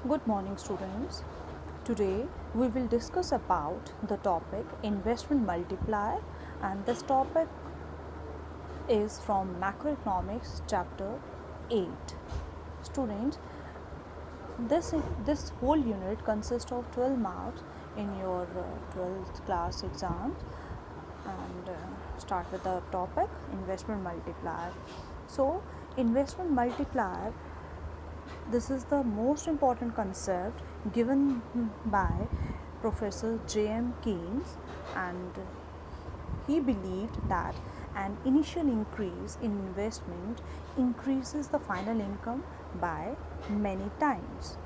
Good morning, students. Today we will discuss about the topic investment multiplier, and this topic is from macroeconomics chapter 8. Students, this whole unit consists of 12 marks in your 12th class exams, and start with the topic investment multiplier. So, investment multiplier, this is the most important concept given by Professor J.M. Keynes, and he believed that an initial increase in investment increases the final income by many times.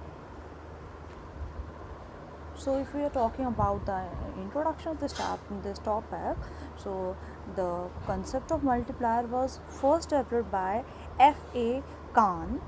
So, if we are talking about the introduction of this topic, so the concept of multiplier was first developed by F.A. Kahn.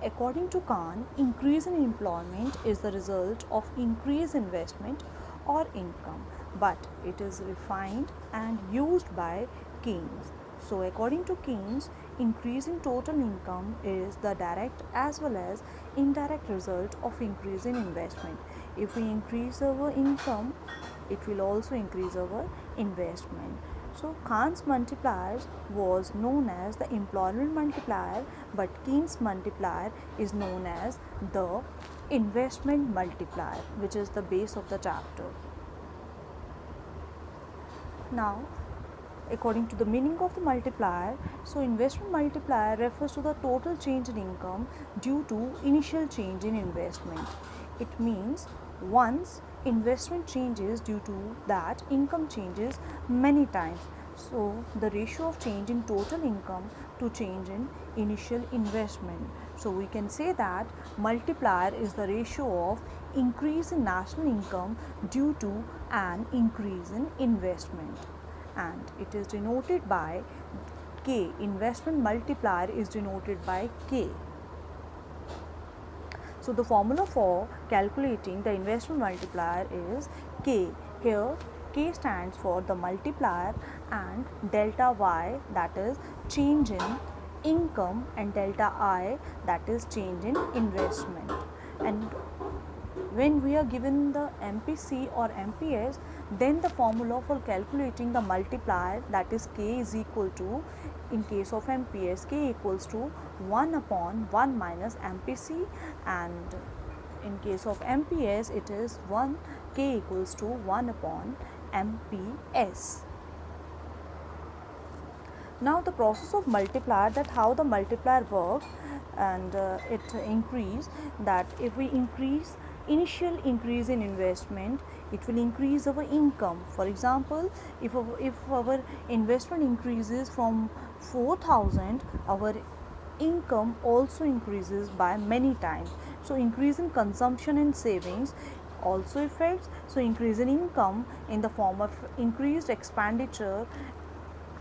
According to Kahn, increase in employment is the result of increased investment or income, but it is refined and used by Keynes. So, according to Keynes, increase in total income is the direct as well as indirect result of increase in investment. If we increase our income, it will also increase our investment. So Kahn's multiplier was known as the employment multiplier, but Keynes multiplier is known as the investment multiplier, which is the base of the chapter. Now, according to the meaning of the multiplier, so investment multiplier refers to the total change in income due to initial change in investment. It means once investment changes, due to that income changes many times. So the ratio of change in total income to change in initial investment. So we can say that multiplier is the ratio of increase in national income due to an increase in investment, and it is denoted by K. Investment multiplier is denoted by K. So the formula for calculating the investment multiplier is K. Here K stands for the multiplier, and delta Y, that is change in income, and delta I, that is change in investment. And when we are given the MPC or MPS, then the formula for calculating the multiplier, that is K, is equal to, in case of MPS, K equals to 1 upon 1 minus MPC, and in case of MPS it is 1, K equals to 1 upon MPS. Now the process of multiplier, that how the multiplier works, and it increase, that if we increase initial increase in investment, it will increase our income. For example, if our investment increases from 4,000, our income also increases by many times. So increase in consumption and savings also affects. So increase in income in the form of increased expenditure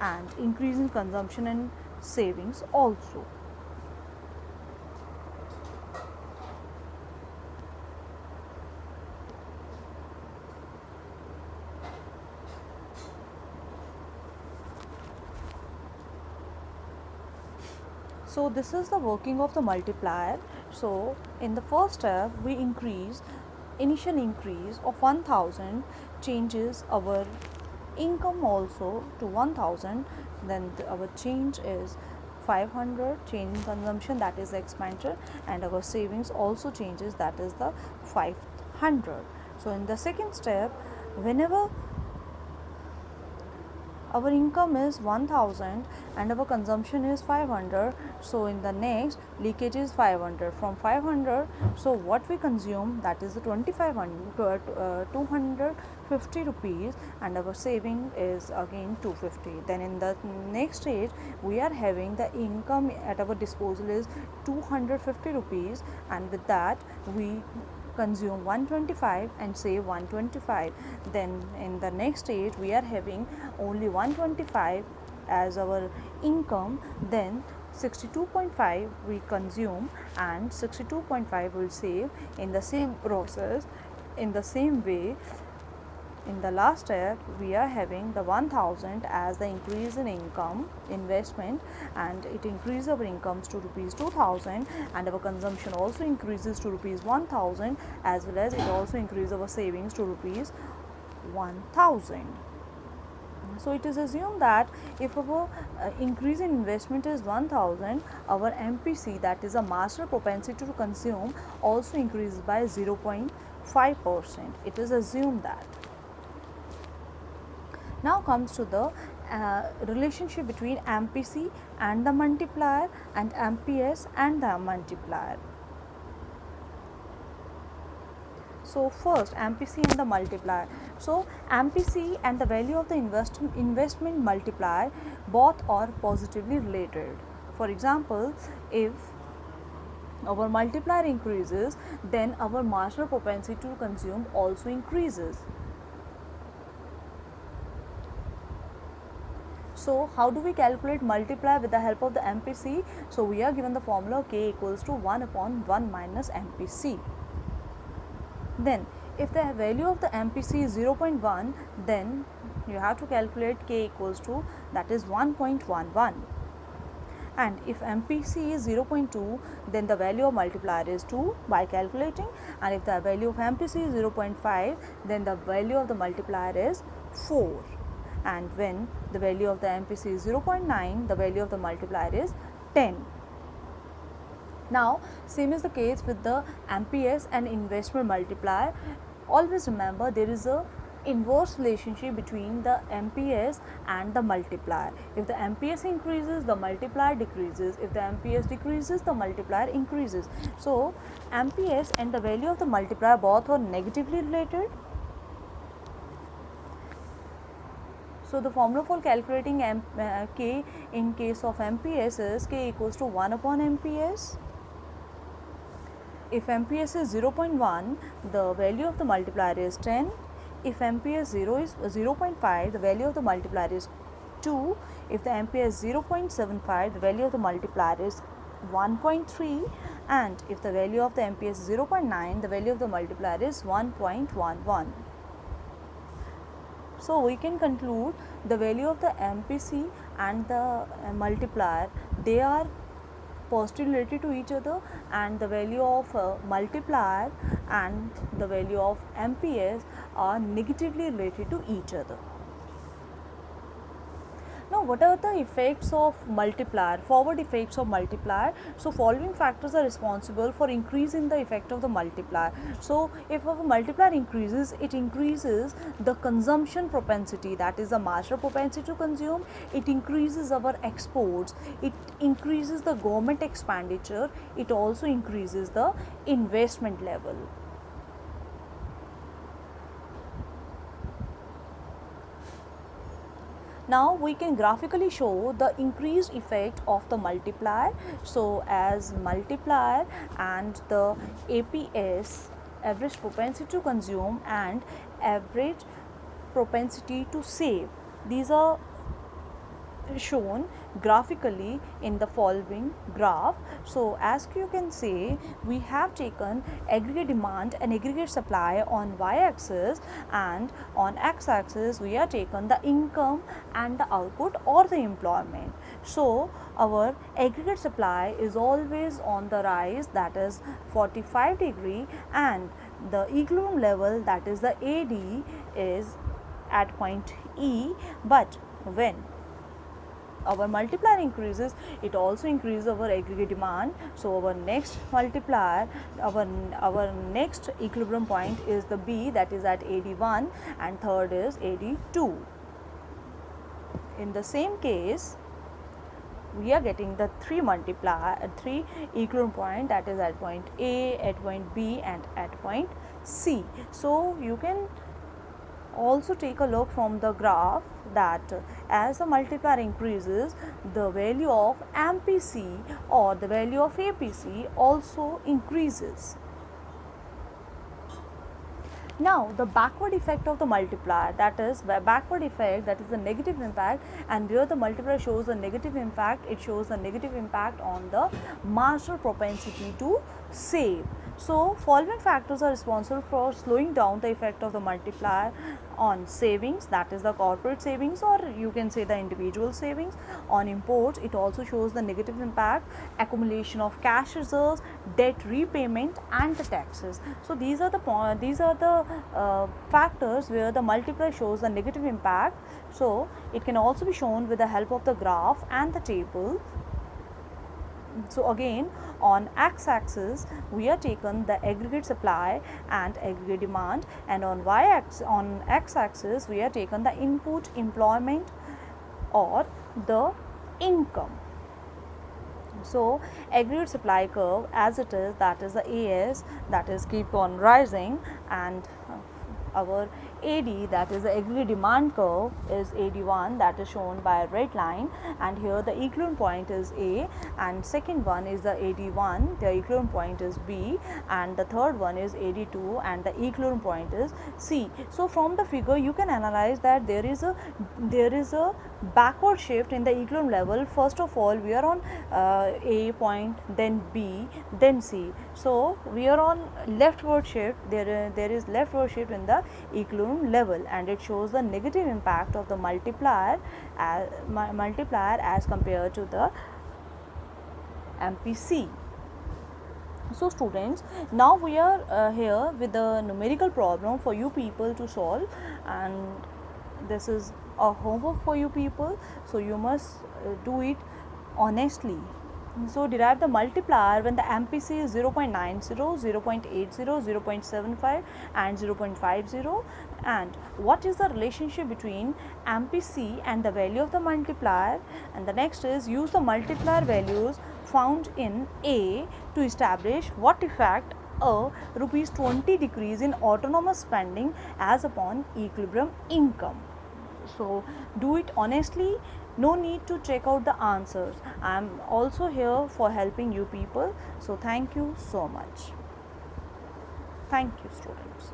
and increase in consumption and savings also. So this is the working of the multiplier. So in the first step, we increase initial increase of 1000 changes our income also to 1000, then our change is 500, change in consumption, that is the expenditure, and our savings also changes, that is the 500. So in the second step, whenever our income is 1000 and our consumption is 500, so in the next leakage is 500 from 500, so what we consume, that is the 2500 250 rupees, and our saving is again 250. Then in the next stage, we are having the income at our disposal is 250 rupees, and with that we consume 125 and save 125. Then in the next stage, we are having only 125 as our income, then 62.5 we consume and 62.5 will save. In the same process, in the same way, in the last step we are having the 1000 as the increase in income investment, and it increases our incomes to rupees 2000, and our consumption also increases to rupees 1000, as well as it also increases our savings to rupees 1000. So it is assumed that if our increase in investment is 1000, our MPC, that is a master propensity to consume, also increases by 0.5%. It is assumed that. Now comes to the relationship between MPC and the multiplier, and MPS and the multiplier. So first, MPC and the multiplier. So MPC and the value of the investment multiplier both are positively related. For example, if our multiplier increases, then our master propensity to consume also increases. So how do we calculate multiplier with the help of the MPC? So we are given the formula K equals to 1 upon 1 minus MPC. Then if the value of the MPC is 0.1, then you have to calculate K equals to, that is 1.11. And if MPC is 0.2, then the value of multiplier is 2 by calculating, and if the value of MPC is 0.5, then the value of the multiplier is 4. And when the value of the MPC is 0.9, the value of the multiplier is 10. Now, same is the case with the MPS and investment multiplier. Always remember, there is a inverse relationship between the MPS and the multiplier. If the MPS increases, the multiplier decreases. If the MPS decreases, the multiplier increases. So MPS and the value of the multiplier both are negatively related. So the formula for calculating K in case of MPS is K equals to 1 upon MPS. If MPS is 0.1, the value of the multiplier is 10. If MPS 0 is 0.5, the value of the multiplier is 2. If the MPS 0.75, the value of the multiplier is 1.3. And if the value of the MPS is 0.9, the value of the multiplier is 1.11. So we can conclude the value of the MPC and the multiplier, they are positively related to each other, and the value of multiplier and the value of MPS are negatively related to each other. Now, what are the effects of multiplier, forward effects of multiplier? So following factors are responsible for increasing the effect of the multiplier. So if our multiplier increases, it increases the consumption propensity, that is the master propensity to consume. It increases our exports, it increases the government expenditure, it also increases the investment level. Now we can graphically show the increased effect of the multiplier. So as multiplier and the APS, average propensity to consume, and average propensity to save, these are shown graphically in the following graph. So as you can see, we have taken aggregate demand and aggregate supply on y-axis, and on x-axis we have taken the income and the output or the employment. So our aggregate supply is always on the rise, that is 45 degree, and the equilibrium level, that is the AD, is at point E. But when our multiplier increases, it also increases our aggregate demand. So our next multiplier, our next equilibrium point is the B, that is at AD1, and third is AD2. In the same case, we are getting the three equilibrium point, that is at point A, at point B, and at point C. So you can also take a look from the graph that as the multiplier increases, the value of MPC or the value of APC also increases. Now the backward effect of the multiplier, that is backward effect, that is the negative impact, and where the multiplier shows the negative impact, it shows the negative impact on the master propensity to save. So following factors are responsible for slowing down the effect of the multiplier on savings, that is the corporate savings, or you can say the individual savings. On imports, it also shows the negative impact, accumulation of cash reserves, debt repayment, and the taxes. So these are the factors where the multiplier shows the negative impact. So it can also be shown with the help of the graph and the table. So again, on x-axis we are taken the aggregate supply and aggregate demand, and on x-axis we are taken the input, employment, or the income. So aggregate supply curve as it is, that is the AS, that is keep on rising, and our AD, that is the aggregate demand curve, is AD1, that is shown by a red line, and here the equilibrium point is A, and second one is the AD1, the equilibrium point is B, and the third one is AD2 and the equilibrium point is C. So from the figure you can analyze that there is a backward shift in the equilibrium level. First of all, we are on A point, then B, then C. So we are on leftward shift. There is leftward shift in the equilibrium level, and it shows the negative impact of the multiplier as compared to the MPC. So students, now we are here with the numerical problem for you people to solve, and this is a homework for you people, so you must do it honestly. So derive the multiplier when the MPC is 0.90, 0.80, 0.75 and 0.50, and what is the relationship between MPC and the value of the multiplier. And the next is use the multiplier values found in A to establish what effect a ₹20 decrease in autonomous spending has upon equilibrium income. So do it honestly, no need to check out the answers. I am also here for helping you people. So thank you so much. Thank you, students.